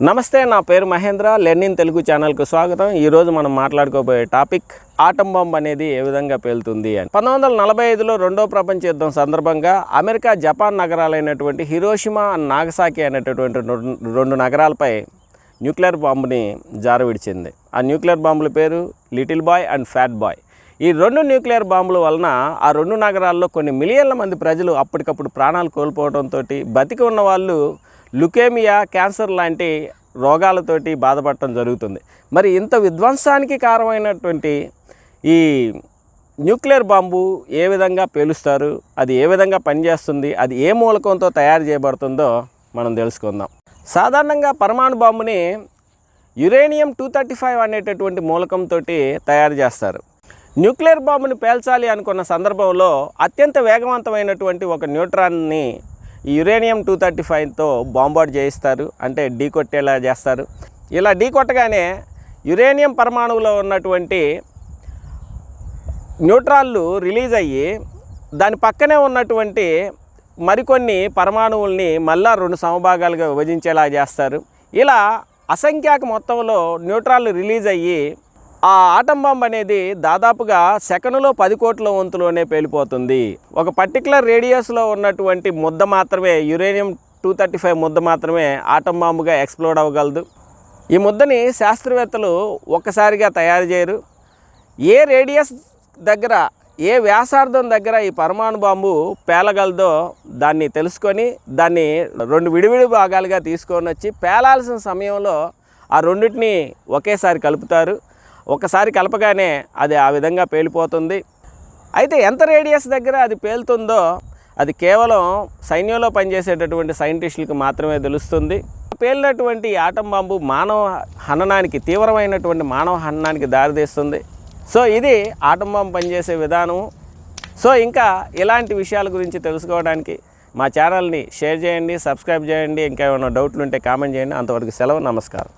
నమస్తే, నా పేరు మహేంద్ర. లెర్నింగ్ తెలుగు ఛానల్కు స్వాగతం. ఈరోజు మనం మాట్లాడుకోబోయే టాపిక్ ఆటం బాంబ్ అనేది ఏ విధంగా పేలుతుంది అని. 1945లో రెండో ప్రపంచ యుద్ధం సందర్భంగా అమెరికా, జపాన్ నగరాలైనటువంటి హిరోషిమా అండ్ నాగసాకి అనేటటువంటి రెండు నగరాలపై న్యూక్లియర్ బాంబుని జారవిడిచింది. ఆ న్యూక్లియర్ బాంబుల పేరు little boy and fat bye. ఈ రెండు న్యూక్లియర్ బాంబుల వలన ఆ రెండు నగరాల్లో కొన్ని మిలియన్ల మంది ప్రజలు అప్పటికప్పుడు ప్రాణాలు కోల్పోవడంతో బతికి ఉన్న వాళ్ళు లుకేమియా, క్యాన్సర్ లాంటి రోగాలతోటి బాధపడటం జరుగుతుంది. మరి ఇంత విధ్వంసానికి కారణమైనటువంటి ఈ న్యూక్లియర్ బాంబు ఏ విధంగా పేలుస్తారు, అది ఏ విధంగా పనిచేస్తుంది, అది ఏ మూలకంతో తయారు చేయబడుతుందో మనం తెలుసుకుందాం. సాధారణంగా పరమాణు బాంబుని యురేనియం-235 అనేటటువంటి మూలకంతో తయారు చేస్తారు. న్యూక్లియర్ బాంబుని పేల్చాలి అనుకున్న సందర్భంలో అత్యంత వేగవంతమైనటువంటి ఒక న్యూట్రాన్ని ఈ యురేనియం-235తో బాంబార్డ్ చేయిస్తారు, అంటే ఢీకొట్టేలా చేస్తారు. ఇలా ఢీకొట్టగానే యురేనియం పరమాణువులో ఉన్నటువంటి న్యూట్రాన్లు రిలీజ్ అయ్యి దాని పక్కనే ఉన్నటువంటి మరికొన్ని పరమాణువుల్ని మళ్ళా రెండు సమభాగాలుగా విభజించేలా చేస్తారు. ఇలా అసంఖ్యాక మొత్తంలో న్యూట్రాన్లు రిలీజ్ అయ్యి ఆ ఆటం బాంబ్ అనేది దాదాపుగా సెకనులో 10 కోట్ల వంతులోనే పేలిపోతుంది. ఒక పర్టికులర్ రేడియస్లో ఉన్నటువంటి ముద్ద మాత్రమే, యురేనియం-235 ముద్ద మాత్రమే ఆటం బాంబుగా ఎక్స్ప్లోడ్ అవ్వగలదు. ఈ ముద్దని శాస్త్రవేత్తలు ఒక్కసారిగా తయారు చేయరు. ఏ రేడియస్ దగ్గర, ఏ వ్యాసార్థం దగ్గర ఈ పరమాణు బాంబు పేలగలదో దాన్ని తెలుసుకొని దాన్ని రెండు విడివిడి భాగాలుగా తీసుకొని వచ్చి పేలాల్సిన సమయంలో ఆ రెండింటిని ఒకేసారి కలుపుతారు. ఒకసారి కలపగానే అది ఆ విధంగా పేలిపోతుంది. అయితే ఎంత రేడియస్ దగ్గర అది పేలుతుందో అది కేవలం సైన్యంలో పనిచేసేటటువంటి సైంటిస్టులకు మాత్రమే తెలుస్తుంది. పేలినటువంటి ఆటం బాంబు మానవ హననానికి, తీవ్రమైనటువంటి మానవ హననానికి దారితీస్తుంది. సో ఇది ఆటం బాంబు పనిచేసే విధానం. సో ఇంకా ఇలాంటి విషయాల గురించి తెలుసుకోవడానికి మా ఛానల్ని షేర్ చేయండి, సబ్స్క్రైబ్ చేయండి. ఇంకా ఏమైనా డౌట్లు ఉంటే కామెంట్ చేయండి. అంతవరకు సెలవు, నమస్కారం.